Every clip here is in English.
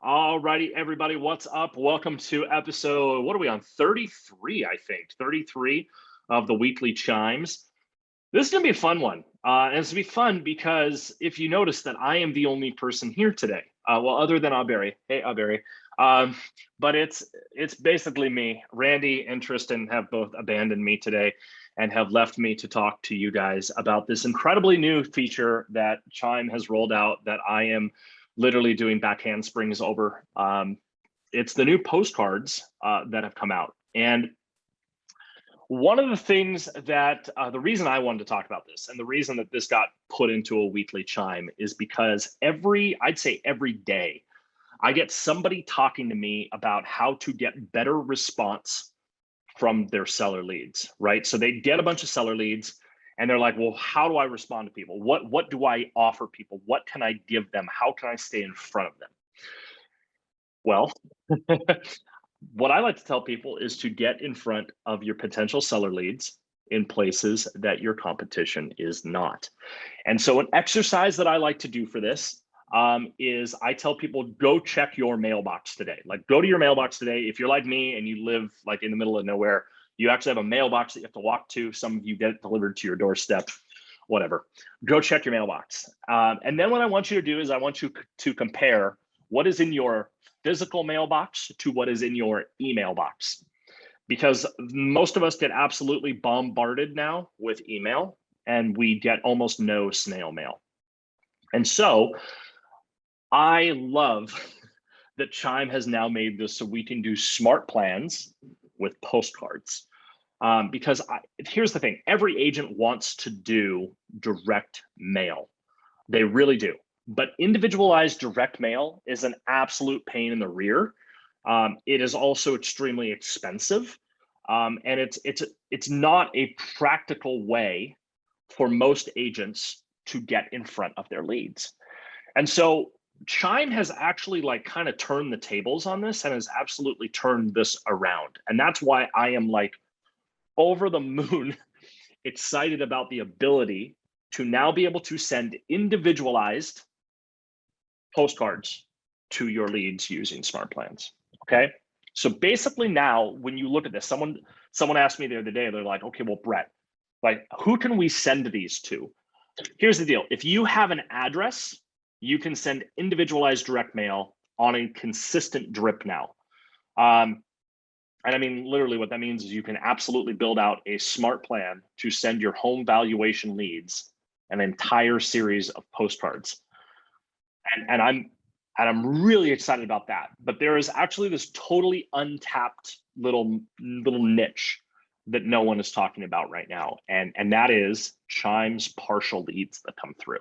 Alrighty, everybody, what's up? Welcome to episode, what are we on? 33, I think. 33 of the Weekly Chimes. This is going to be a fun one. And it's going to be fun because if you notice that I am the only person here today, well, other than Auberry. Hey, Auberry. But it's basically me. Randy and Tristan have both abandoned me today and have left me to talk to you guys about this incredibly new feature that Chime has rolled out that I am literally doing back handsprings over. It's the new postcards that have come out. And one of the things that, the reason I wanted to talk about this and the reason that this got put into a Weekly Chime is because I'd say every day, I get somebody talking to me about how to get better response from their seller leads, right? So they get a bunch of seller leads and they're like, well, how do I respond to people? What do I offer people? What can I give them? How can I stay in front of them? Well, what I like to tell people is to get in front of your potential seller leads in places that your competition is not. And so an exercise that I like to do for this is I tell people, go check your mailbox today. Like, go to your mailbox today. If you're like me and you live like in the middle of nowhere, you actually have a mailbox that you have to walk to. Some of you get it delivered to your doorstep, whatever. Go check your mailbox. And then what I want you to do is I want you to compare what is in your physical mailbox to what is in your email box. Because most of us get absolutely bombarded now with email and we get almost no snail mail. And so I love that Chime has now made this so we can do smart plans with postcards. Because here's the thing, every agent wants to do direct mail. They really do. But individualized direct mail is an absolute pain in the rear. It is also extremely expensive. And it's not a practical way for most agents to get in front of their leads. And so Chime has actually like kind of turned the tables on this and has absolutely turned this around. And that's why I am like over the moon excited about the ability to now be able to send individualized postcards to your leads using SmartPlans. Okay. So basically now when you look at this, someone asked me the other day, they're like, okay, well, Brett, like, who can we send these to? Here's the deal. If you have an address, you can send individualized direct mail on a consistent drip now. And I mean, literally what that means is you can absolutely build out a smart plan to send your home valuation leads an entire series of postcards. And I'm really excited about that. But there is actually this totally untapped little niche that no one is talking about right now. And that is Chime's partial leads that come through.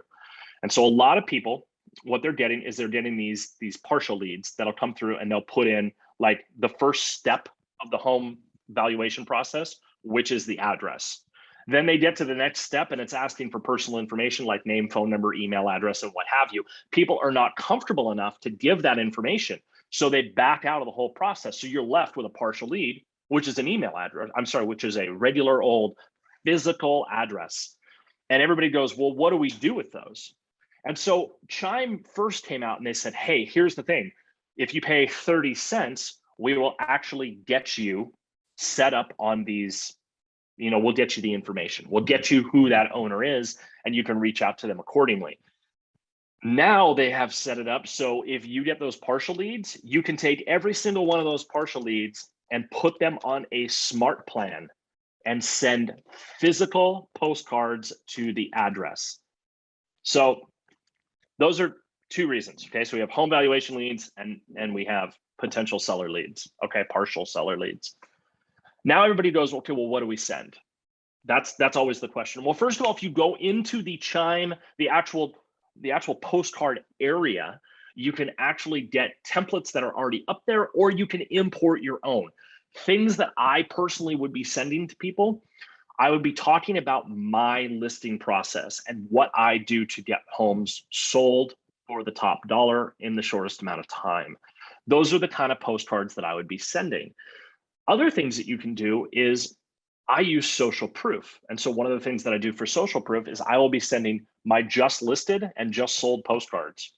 And so a lot of people, what they're getting is they're getting these partial leads that'll come through and they'll put in like the first step of the home valuation process, which is the address. Then they get to the next step and it's asking for personal information like name, phone number, email address, and what have you. People are not comfortable enough to give that information. So they back out of the whole process. So you're left with a partial lead, which is an email address. I'm sorry, which is a regular old physical address. And everybody goes, well, what do we do with those? And so Chime first came out and they said, hey, here's the thing. If you pay 30 cents, we will actually get you set up on these, we'll get you the information. We'll get you who that owner is, and you can reach out to them accordingly. Now they have set it up so if you get those partial leads, you can take every single one of those partial leads and put them on a smart plan and send physical postcards to the address. So those are two reasons. Okay, so we have home valuation leads and we have potential seller leads. Okay, partial seller leads. Now everybody goes, okay, well, what do we send? That's always the question. Well, first of all, if you go into the Chime, the actual postcard area, you can actually get templates that are already up there, or you can import your own. Things that I personally would be sending to people, I would be talking about my listing process and what I do to get homes sold for the top dollar in the shortest amount of time. Those are the kind of postcards that I would be sending. Other things that you can do is I use social proof. And so one of the things that I do for social proof is I will be sending my just listed and just sold postcards.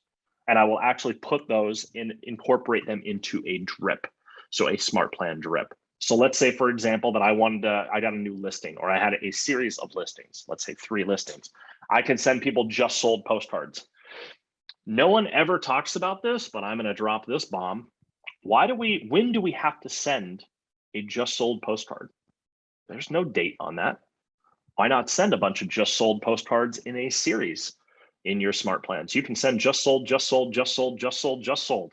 And I will actually put those incorporate them into a drip. So a smart plan drip. So let's say, for example, that I got a new listing, or I had a series of listings, let's say 3 listings. I can send people just sold postcards. No one ever talks about this, but I'm going to drop this bomb. When do we have to send a just sold postcard? There's no date on that. Why not send a bunch of just sold postcards in a series in your smart plans? You can send just sold, just sold, just sold, just sold, just sold.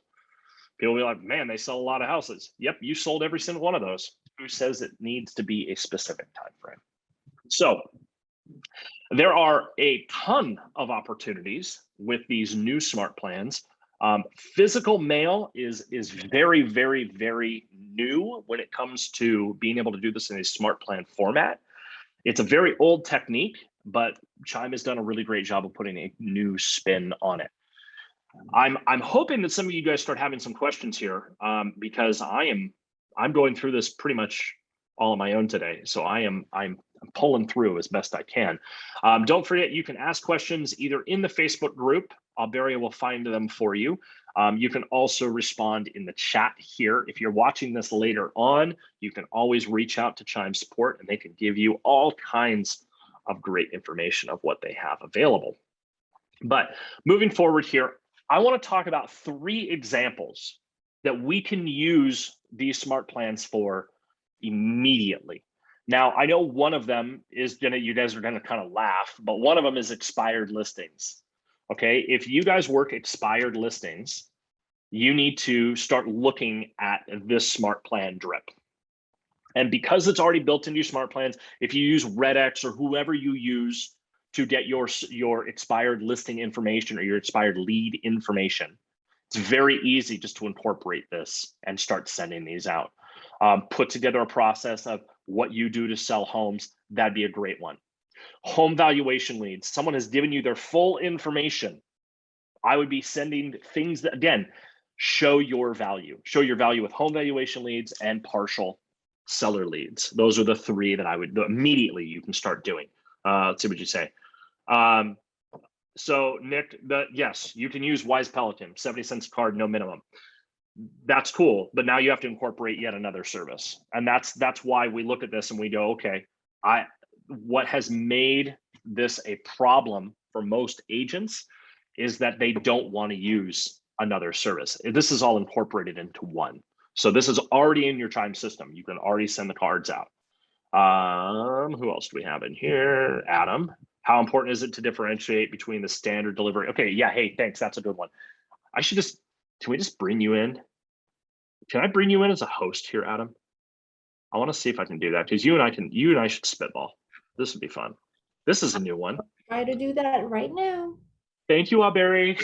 People will be like, man, they sell a lot of houses. Yep, you sold every single one of those. Who says it needs to be a specific time frame? So there are a ton of opportunities with these new smart plans. Physical mail is very, very, very new when it comes to being able to do this in a smart plan format. It's a very old technique, but Chime has done a really great job of putting a new spin on it. I'm hoping that some of you guys start having some questions here, because I'm going through this pretty much all on my own today. So I'm pulling through as best I can. Don't forget, you can ask questions either in the Facebook group. Barry will find them for you. You can also respond in the chat here. If you're watching this later on, you can always reach out to Chime Support and they can give you all kinds of great information of what they have available. But moving forward here, I want to talk about 3 examples that we can use these smart plans for immediately. Now, I know one of them is you guys are gonna kind of laugh, but one of them is expired listings. Okay, if you guys work expired listings, you need to start looking at this smart plan drip. And because it's already built into your smart plans, if you use RedX or whoever you use to get your expired listing information or your expired lead information, it's very easy just to incorporate this and start sending these out. Put together a process of what you do to sell homes. That'd be a great one. Home valuation leads. Someone has given you their full information. I would be sending things that, again, show your value. Show your value with home valuation leads and partial seller leads. Those are the 3 that I would immediately you can start doing. Let's see what you say. So Nick, yes, you can use Wise Pelican, 70 cents a card, no minimum. That's cool, but now you have to incorporate yet another service. And that's why we look at this and we go, okay, what has made this a problem for most agents is that they don't want to use another service. This is all incorporated into one. So this is already in your Chime system. You can already send the cards out. Who else do we have in here? Adam. How important is it to differentiate between the standard delivery? Okay, yeah, hey, thanks. That's a good one. Can we just bring you in? Can I bring you in as a host here, Adam? I want to see if I can do that because you and I should spitball. This would be fun. This is a new one. Try to do that right now. Thank you, Barry.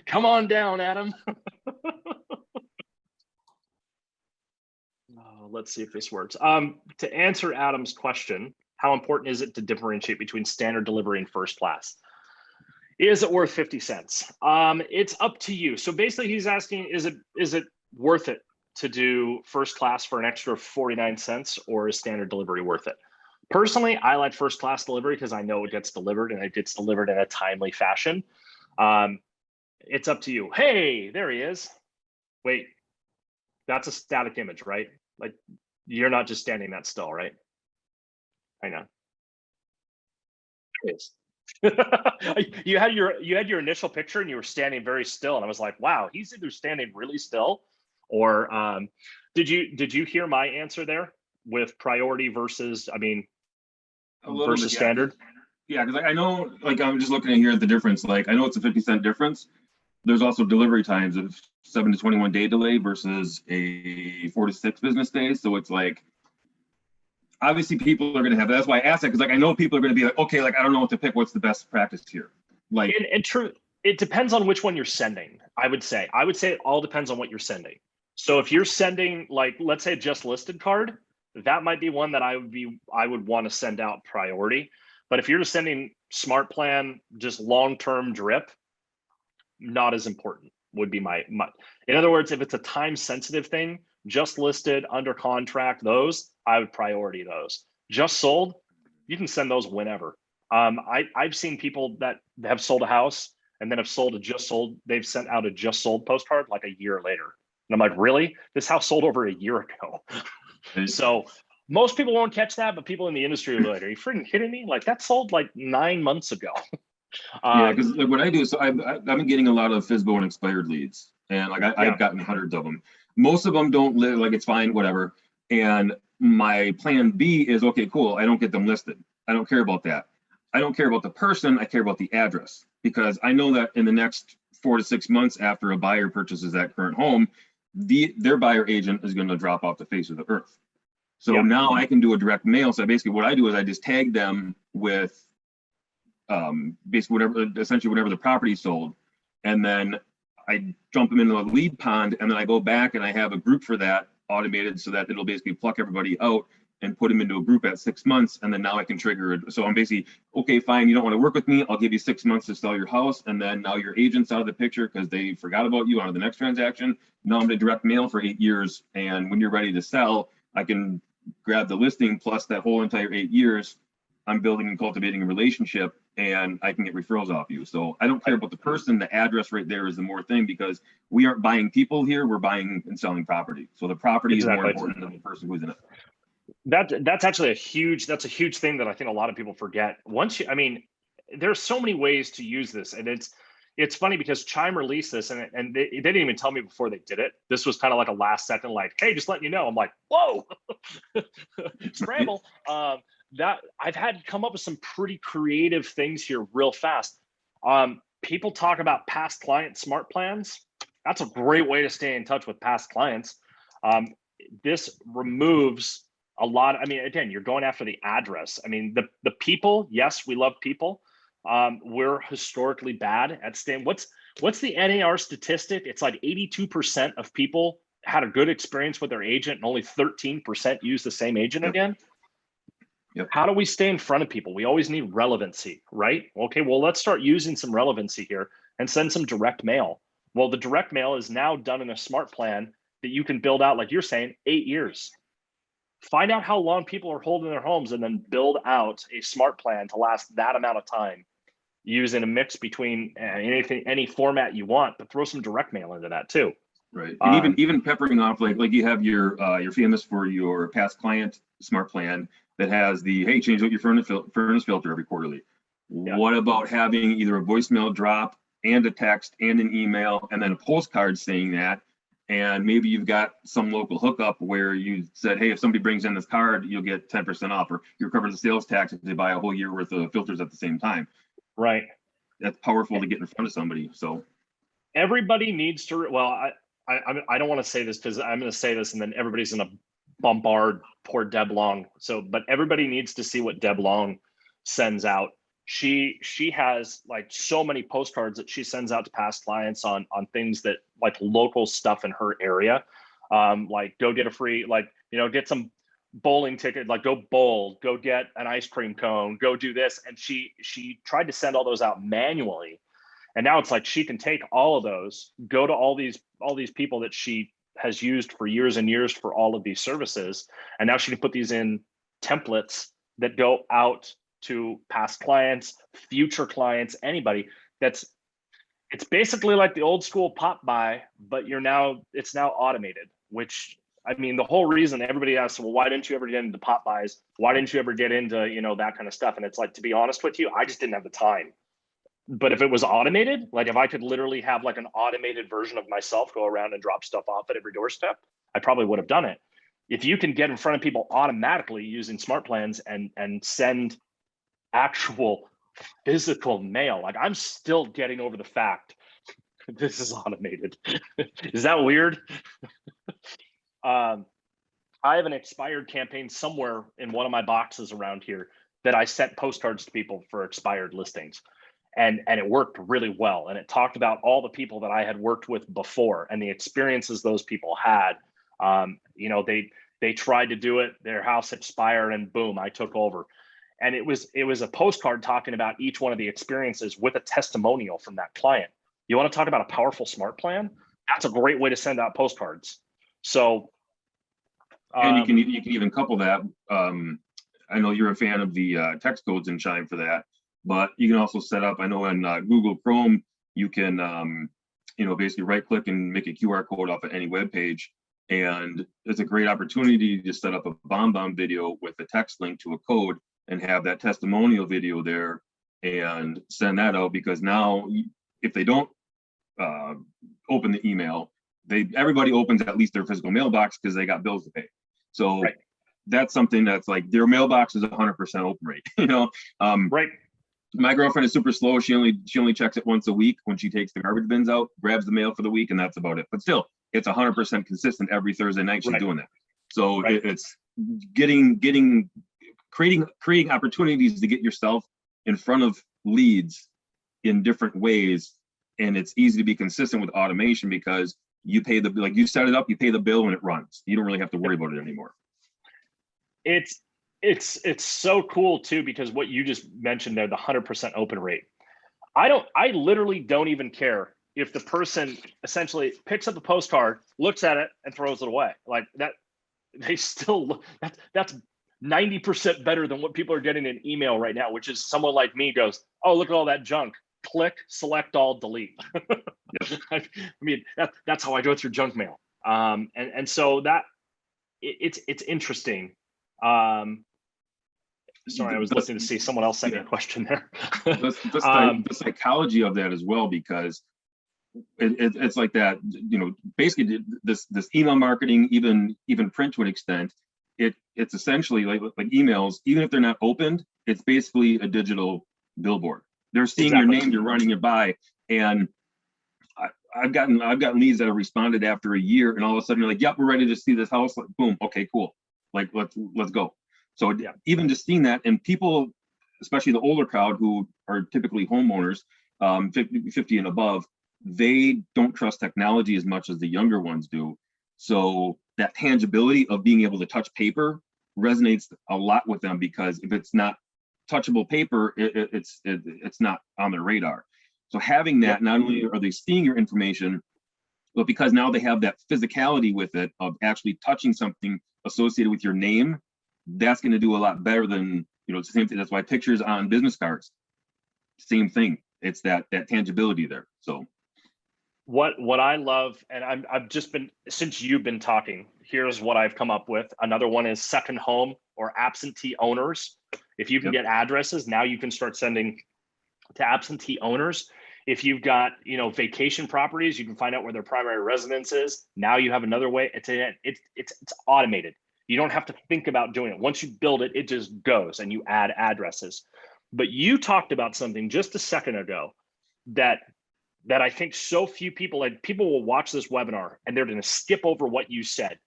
Come on down, Adam. Let's see if this works. To answer Adam's question, how important is it to differentiate between standard delivery and first class? Is it worth 50 cents? It's up to you. So basically he's asking, is it worth it to do first class for an extra 49 cents or is standard delivery worth it? Personally, I like first class delivery because I know it gets delivered and it gets delivered in a timely fashion. It's up to you. Hey, there he is. Wait, that's a static image, right? Like you're not just standing that still, right? I know. It is. you had your initial picture and you were standing very still and I was like, wow, he's either standing really still or did you hear my answer there with priority versus versus standard? Yeah, because I know, like, I'm just looking at here at the difference. Like, I know it's a 50-cent difference. There's also delivery times of 7 to 21 day delay versus a 4 to 6 business days. So it's like, obviously people are going to have, that's why I asked that. Cause like, I know people are going to be like, okay, like, I don't know what to pick. What's the best practice here? Like, and true. It depends on which one you're sending. I would say it all depends on what you're sending. So if you're sending, like, let's say just listed card, that might be one that I would want to send out priority. But if you're just sending smart plan, just long-term drip, not as important would be in other words, if it's a time sensitive thing, just listed under contract, those I would priority those. Just sold, you can send those whenever. I've seen people that have sold a house and then have sold a just sold, they've sent out a just sold postcard like a year later. And I'm like, really? This house sold over a year ago. So most people won't catch that, but people in the industry are like, are you freaking kidding me? Like that sold like 9 months ago. Yeah, because like what I do is I've been getting a lot of FSBO and expired leads, and like I've gotten hundreds of them. Most of them don't live, like it's fine, whatever. And my plan B is, okay, cool. I don't get them listed. I don't care about that. I don't care about the person. I care about the address, because I know that in the next 4 to 6 months after a buyer purchases that current home, their buyer agent is going to drop off the face of the earth. So now I can do a direct mail. So basically what I do is I just tag them with basically essentially whatever the property sold. And then I jump them into a lead pond, and then I go back and I have a group for that automated so that it'll basically pluck everybody out and put them into a group at 6 months. And then now I can trigger it. So I'm basically, okay, fine, you don't want to work with me. I'll give you 6 months to sell your house. And then now your agent's out of the picture because they forgot about you on the next transaction. Now I'm going to direct mail for 8 years. And when you're ready to sell, I can grab the listing plus that whole entire 8 years. I'm building and cultivating a relationship, and I can get referrals off you. So I don't care about the person. The address right there is the more thing, because we aren't buying people here. We're buying and selling property. So the property is more important than the person who's in it. That's actually a huge thing that I think a lot of people forget. There's so many ways to use this, and it's funny because Chime released this, and they didn't even tell me before they did it. This was kind of like a last second, like, hey, just letting you know. I'm like, whoa, scramble. That I've had to come up with some pretty creative things here real fast. People talk about past client smart plans. That's a great way to stay in touch with past clients. This removes a lot. Again, you're going after the address. The people, yes, we love people. We're historically bad at staying. What's the NAR statistic? It's like 82% of people had a good experience with their agent and only 13% use the same agent again. Yep. How do we stay in front of people? We always need relevancy, right? Okay, well, let's start using some relevancy here and send some direct mail. Well, the direct mail is now done in a smart plan that you can build out, like you're saying, 8 years. Find out how long people are holding their homes and then build out a smart plan to last that amount of time, using a mix between any format you want, but throw some direct mail into that too. Right. And even peppering off, like you have your famous for your past client smart plan that has the, hey, change out your furnace filter every quarterly. Yeah. What about having either a voicemail drop and a text and an email and then a postcard saying that? And maybe you've got some local hookup where you said, hey, if somebody brings in this card, you'll get 10% off, or you're covered the sales tax if they buy a whole year worth of filters at the same time. Right. That's powerful to get in front of somebody. So everybody needs to, well, I don't want to say this because I'm going to say this and then everybody's going to bombard poor Deb Long. But everybody needs to see what Deb Long sends out. She has like so many postcards that she sends out to past clients on things that like local stuff in her area. Like go get a free, get some bowling ticket, like go bowl, go get an ice cream cone, go do this. And she tried to send all those out manually. And now it's like she can take all of those, go to all these people that she has used for years and years for all of these services. And now she can put these in templates that go out to past clients, future clients, anybody. It's basically like the old school pop by, but it's now automated, which the whole reason everybody asks, well, why didn't you ever get into pop buys? Why didn't you ever get into, that kind of stuff? And it's like, to be honest with you, I just didn't have the time. But if it was automated, like if I could literally have like an automated version of myself go around and drop stuff off at every doorstep, I probably would have done it. If you can get in front of people automatically using smart plans and send actual physical mail, like I'm still getting over the fact this is automated. Is that weird? I have an expired campaign somewhere in one of my boxes around here that I sent postcards to people for expired listings. And it worked really well. And it talked about all the people that I had worked with before and the experiences those people had. They tried to do it, their house expired, and boom, I took over. And it was a postcard talking about each one of the experiences with a testimonial from that client. You want to talk about a powerful smart plan? That's a great way to send out postcards. So And you can even couple that. I know you're a fan of the text codes in Chime for that, but you can also set up. I know in Google Chrome you can basically right click and make a QR code off of any web page, and it's a great opportunity to set up a BombBomb video with a text link to a code and have that testimonial video there and send that out, because now if they don't open the email, everybody opens at least their physical mailbox because they got bills to pay. So that's something that's like their mailbox is 100% open rate. Right. My girlfriend is super slow. She only checks it once a week when she takes the garbage bins out, grabs the mail for the week, and that's about it. But still, it's 100% consistent every Thursday night she's doing that. So it's creating opportunities to get yourself in front of leads in different ways, and it's easy to be consistent with automation because you pay you set it up, you pay the bill, and it runs. You don't really have to worry about it anymore. It's so cool too, because what you just mentioned there, the 100% open rate. I literally don't even care if the person essentially picks up a postcard, looks at it, and throws it away. Like that, that's 90% better than what people are getting in email right now, which is someone like me goes, oh, look at all that junk. Click, select all, delete. I mean, that's how I go through junk mail. And so that it's interesting. Sorry, I was listening to see someone else send me a question there. the psychology of that as well, because it's like that, basically this email marketing, even print to an extent, it's essentially like emails, even if they're not opened, it's basically a digital billboard. They're seeing your name, you're running it by, and I've gotten leads that have responded after a year, and all of a sudden you're like, yep, we're ready to see this house. Like, boom, okay, cool. Like let's go. So even just seeing that, and people, especially the older crowd who are typically homeowners, 50 and above, they don't trust technology as much as the younger ones do. So that tangibility of being able to touch paper resonates a lot with them, because if it's not touchable paper, it's not on their radar. So having that, not only are they seeing your information, but because now they have that physicality with it of actually touching something associated with your name, that's going to do a lot better than, it's the same thing. That's why pictures on business cards, same thing. It's that tangibility there. So what I love, and I've just been, since you've been talking, here's what I've come up with. Another one is second home or absentee owners. If you can get addresses, now you can start sending to absentee owners. If you've got, vacation properties, you can find out where their primary residence is. Now you have another way. It's automated. You don't have to think about doing it. Once you build it, it just goes and you add addresses. But you talked about something just a second ago that I think so few people will watch this webinar and they're going to skip over what you said.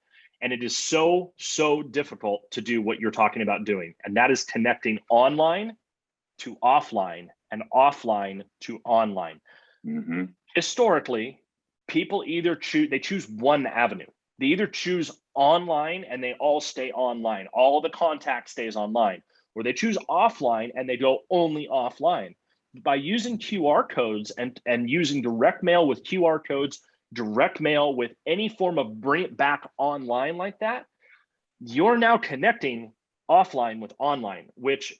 And it is so difficult to do what you're talking about doing. And that is connecting online to offline and offline to online. Mm-hmm. Historically, people choose one avenue. They either choose online and they all stay online. All the contact stays online, or they choose offline and they go only offline. By using QR codes and using direct mail with QR codes, direct mail with any form of bring it back online like that, you're now connecting offline with online, which,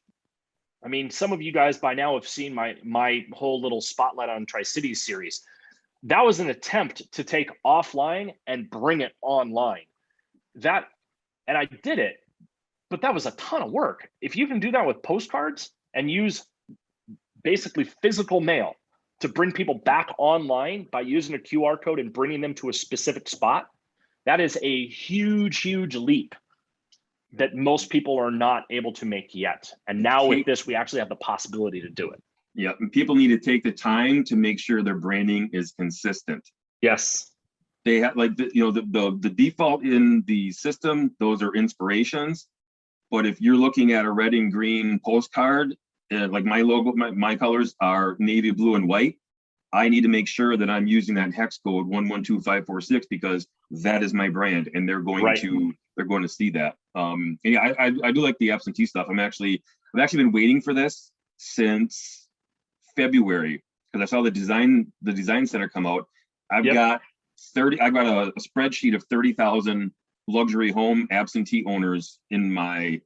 I mean, some of you guys by now have seen my whole little spotlight on Tri-Cities series. That was an attempt to take offline and bring it online. And I did it, but that was a ton of work. If you can do that with postcards and use basically physical mail to bring people back online by using a QR code and bringing them to a specific spot, that is a huge leap that most people are not able to make yet. And now with this, we actually have the possibility to do it. Yeah, and people need to take the time to make sure their branding is consistent. Yes. They have the default in the system, those are inspirations. But if you're looking at a red and green postcard, like my logo, my colors are navy blue and white, I need to make sure that I'm using that hex code 112546 because that is my brand, and they're going to see that. I do like the absentee stuff. I've actually been waiting for this since February because I saw the design center come out. I've got a spreadsheet of 30,000 luxury home absentee owners on my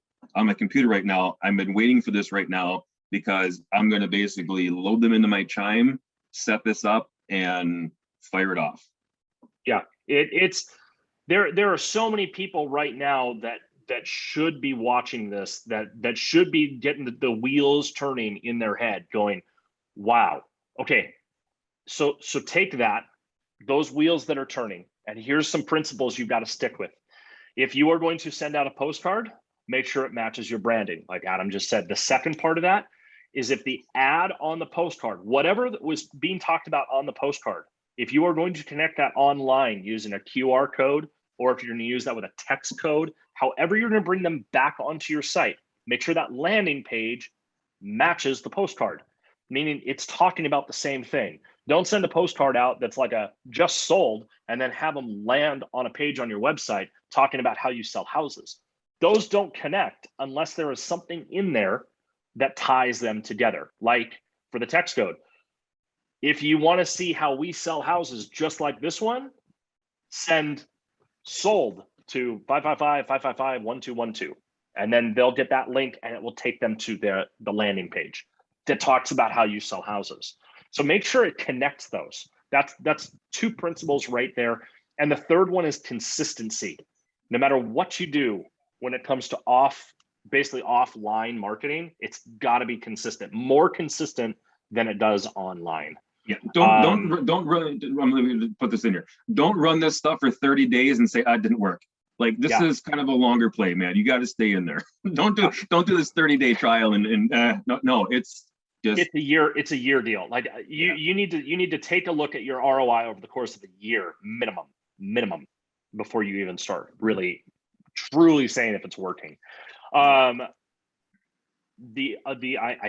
computer right now. I've been waiting for this right now because I'm going to basically load them into my Chime, set this up, and fire it off. Yeah, it's there are so many people right now that should be watching this, that should be getting the wheels turning in their head, going, wow, okay, so take those wheels that are turning, and here's some principles you've got to stick with. If you are going to send out a postcard, make sure it matches your branding, like Adam just said. The second part of that is, if the ad on the postcard, whatever was being talked about on the postcard, if you are going to connect that online using a QR code, or if you're going to use that with a text code, however you're going to bring them back onto your site, make sure that landing page matches the postcard, meaning it's talking about the same thing. Don't send a postcard out that's like a just sold and then have them land on a page on your website talking about how you sell houses. Those don't connect unless there is something in there that ties them together. Like for the text code, if you want to see how we sell houses just like this one, send sold to 555-555-1212. And then they'll get that link and it will take them to the landing page that talks about how you sell houses. So make sure it connects those. That's two principles right there. And the third one is consistency. No matter what you do when it comes to basically offline marketing, it's got to be consistent, more consistent than it does online. Yeah, don't run. I'm going to put this in here. Don't run this stuff for 30 days and say, it didn't work. Like, this is kind of a longer play, man. You got to stay in there. Don't do this 30-day trial no, it's just, it's a year deal. Like you need to take a look at your ROI over the course of a year minimum before you even start really truly saying if it's working. I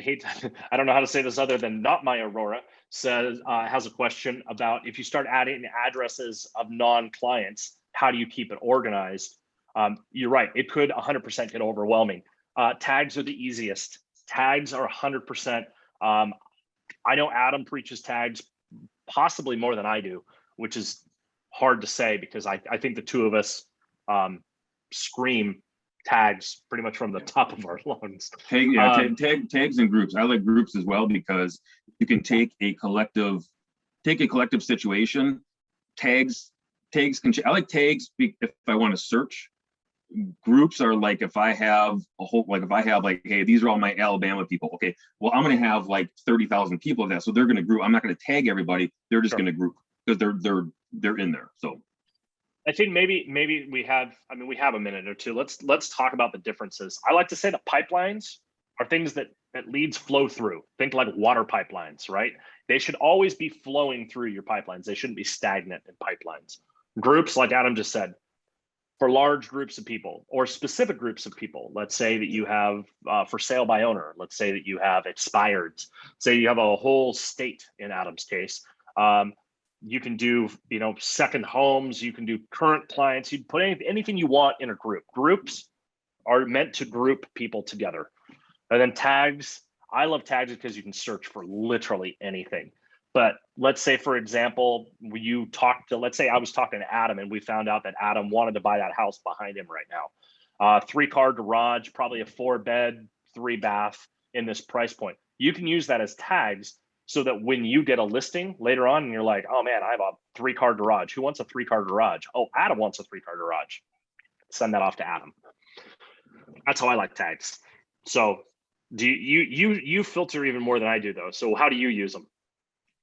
hate, I don't know how to say this other than not my Aurora says, has a question about, if you start adding addresses of non-clients, how do you keep it organized? You're right. It could 100% get overwhelming. Tags are the easiest. Tags are 100%. I know Adam preaches tags possibly more than I do, which is hard to say because I think the two of us scream tags pretty much from the top of our lungs. Tags and groups. I like groups as well because you can take a collective situation. Tags can. I like tags if I want to search. Groups are like if I have hey, these are all my Alabama people. Okay, well, I'm going to have like 30,000 people of that, so they're going to group. I'm not going to tag everybody. They're just going to group because they're in there. So I think maybe we have a minute or two. Let's talk about the differences. I like to say that pipelines are things that leads flow through. Think like water pipelines, right? They should always be flowing through your pipelines. They shouldn't be stagnant in pipelines. Groups, like Adam just said, for large groups of people or specific groups of people. Let's say that you have for sale by owner. Let's say that you have expireds. Say you have a whole state in Adam's case. You can do, second homes. You can do current clients. You put anything you want in a group. Groups are meant to group people together. And then tags. I love tags because you can search for literally anything. But let's say, for example, let's say I was talking to Adam and we found out that Adam wanted to buy that house behind him right now. 3-car garage, probably a 4-bed, 3-bath in this price point. You can use that as tags so that when you get a listing later on and you're like, oh man, I have a 3-car garage. Who wants a 3-car garage? Oh, Adam wants a 3-car garage. Send that off to Adam. That's how I like tags. So do you filter even more than I do though. So how do you use them?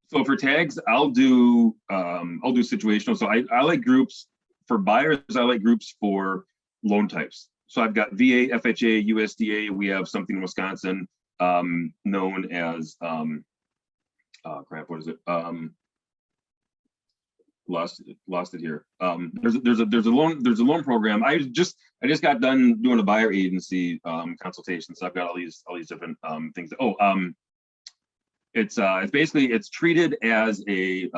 So for tags, I'll do situational. So I like groups for buyers. I like groups for loan types. So I've got VA, FHA, USDA. We have something in Wisconsin known as what is it? Lost it here. There's a loan program. I just got done doing a buyer agency consultation. So I've got all these different things. It's basically treated as a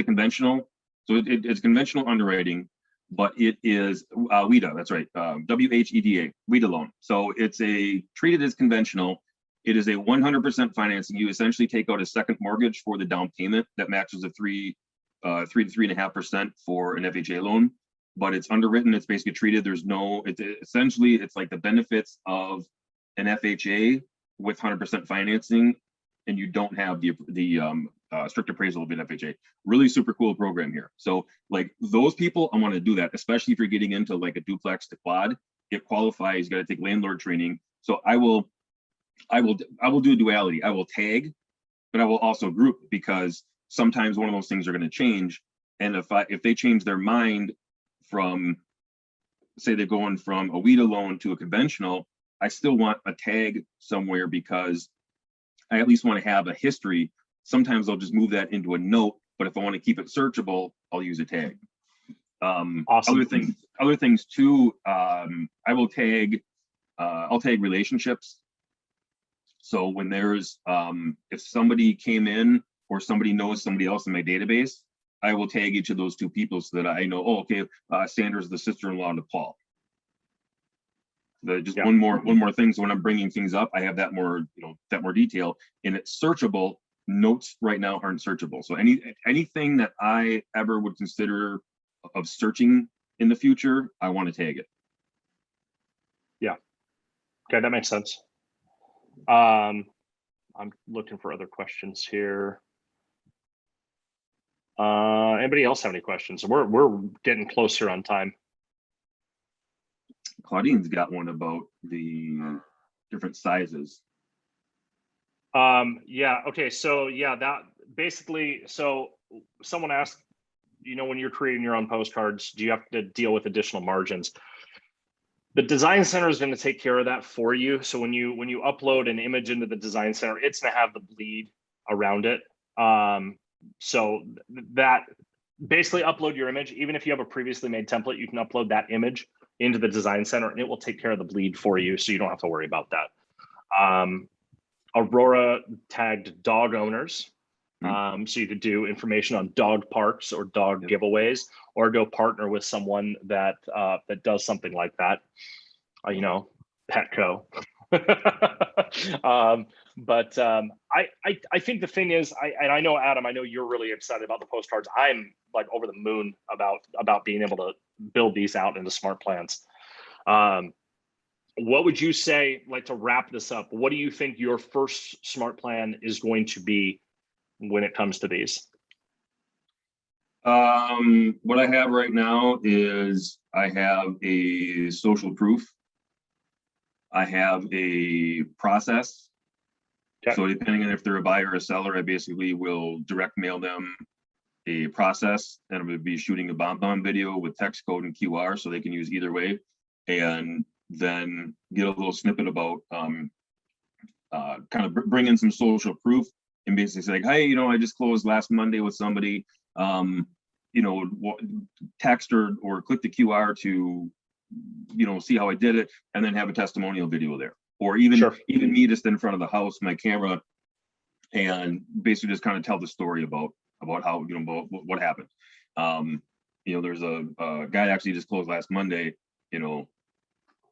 conventional, so it's conventional underwriting, but it is WHEDA. That's right, WHEDA, WHEDA loan. So it's treated as conventional. It is a 100% financing. You essentially take out a second mortgage for the down payment that matches a 3 to 3.5% for an FHA loan. but it's underwritten. It's basically treated. There's no, it's essentially, it's like the benefits of an FHA with 100% financing, and you don't have the strict appraisal of an FHA. Really super cool program here. So like those people, I want to do that, especially if you're getting into like a duplex to quad. It qualifies, you got to take landlord training. So I will do a duality. I will tag, but I will also group, because sometimes one of those things are going to change. And if they change their mind from, say they're going from a WIDA loan to a conventional, I still want a tag somewhere, because I at least want to have a history. Sometimes I'll just move that into a note, but if I want to keep it searchable, I'll use a tag. Awesome. Other things too, I'll tag relationships. So when there's, if somebody came in or somebody knows somebody else in my database, I will tag each of those two people so that I know, oh, okay, Sandra's the sister-in-law to Paul. Just one more thing. So when I'm bringing things up, I have that more, that more detail, and it's searchable. Notes right now aren't searchable. So anything that I ever would consider of searching in the future, I want to tag it. Yeah. Okay, that makes sense. I'm looking for other questions here. Anybody else have any questions? We're getting closer on time. Claudine's got one about the different sizes. Yeah, okay, so yeah, that basically, so someone asked, when you're creating your own postcards, do you have to deal with additional margins? The design center is going to take care of that for you. So when you upload an image into the design center, it's going to have the bleed around it. So that basically upload your image. Even if you have a previously made template, you can upload that image into the design center and it will take care of the bleed for you. So you don't have to worry about that. Aurora tagged dog owners. So you could do information on dog parks or dog giveaways, or go partner with someone that that does something like that. Petco. I think the thing is, I know, Adam, I know you're really excited about the postcards. I'm like over the moon about being able to build these out into smart plans. What would you say, like, to wrap this up, what do you think your first smart plan is going to be when it comes to these? What I have right now is I have a social proof. I have a process. Okay. So depending on if they're a buyer or a seller, I basically will direct mail them a process, and I'm going to be shooting a BombBomb video with text code and QR so they can use either way, and then get a little snippet about kind of bring in some social proof, and basically say, like, hey, I just closed last Monday with somebody, text or click the QR to, see how I did it, and then have a testimonial video there. Or even me just in front of the house, my camera, and basically just kind of tell the story about how, about what happened. There's a guy actually just closed last Monday,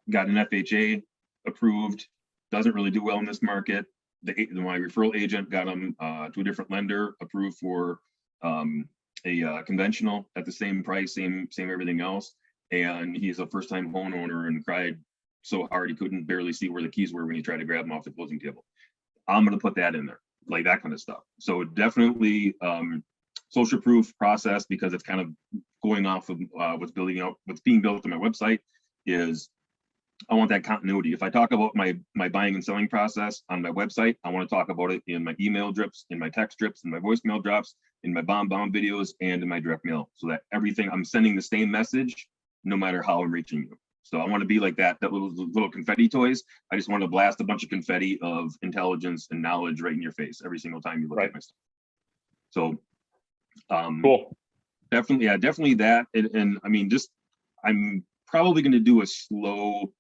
got an FHA approved, doesn't really do well in this market. My referral agent got him to a different lender, approved for a conventional at the same price, same everything else. And he's a first-time homeowner and cried so hard he couldn't barely see where the keys were when he tried to grab them off the closing table. I'm going to put that in there, like that kind of stuff. So definitely social proof process, because it's kind of going off of what's being built on my website. Is I want that continuity. If I talk about my buying and selling process on my website, I want to talk about it in my email drips, in my text drips, in my voicemail drops, in my BombBomb videos, and in my direct mail, so that everything I'm sending the same message, no matter how I'm reaching you. So I want to be like that little confetti toys. I just want to blast a bunch of confetti of intelligence and knowledge right in your face every single time you look at my stuff. So cool. Definitely that. And I mean, I'm probably going to do a slow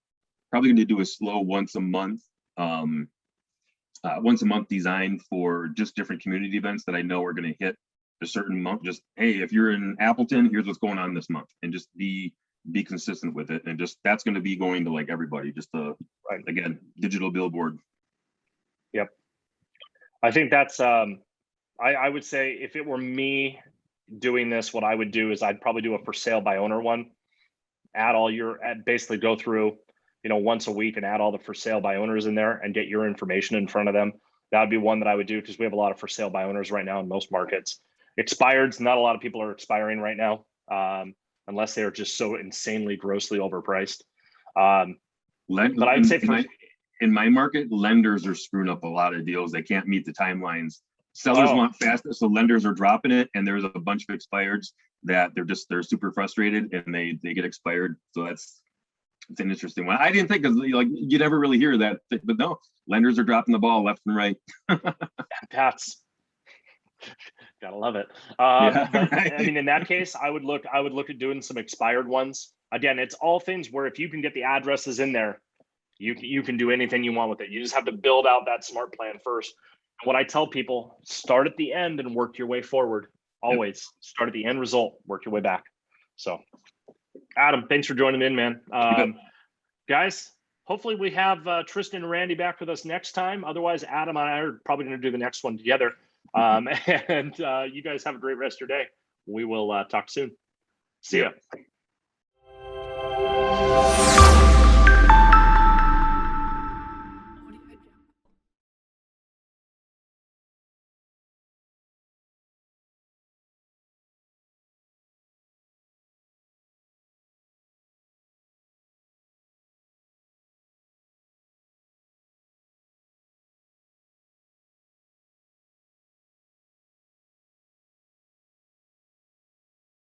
once a month design for just different community events that I know are going to hit a certain month. Just, hey, if you're in Appleton, here's what's going on this month, and just be consistent with it. And just, that's going to be going to like everybody, just again, digital billboard. Yep. I think that's, I would say if it were me doing this, what I would do is I'd probably do a for sale by owner one. basically go through, once a week and add all the for sale by owners in there and get your information in front of them. That would be one that I would do, because we have a lot of for sale by owners right now in most markets. Expireds, not a lot of people are expiring right now, unless they are just so insanely grossly overpriced. But I'd say in my market, lenders are screwing up a lot of deals. They can't meet the timelines. Sellers want faster, so lenders are dropping it, and there's a bunch of expireds that they're super frustrated and they get expired. So it's an interesting one. I didn't think, because you never really hear that, but no, lenders are dropping the ball left and right. That's gotta love it. Yeah, but right. I mean, in that case, I would look at doing some expired ones. Again, it's all things where if you can get the addresses in there, you can do anything you want with it. You just have to build out that smart plan first. And what I tell people, start at the end and work your way forward. Always start at the end result, work your way back. So Adam, thanks for joining in, man. Guys, hopefully we have Tristan and Randy back with us next time. Otherwise, Adam and I are probably going to do the next one together. And you guys have a great rest of your day. We will talk soon. See ya.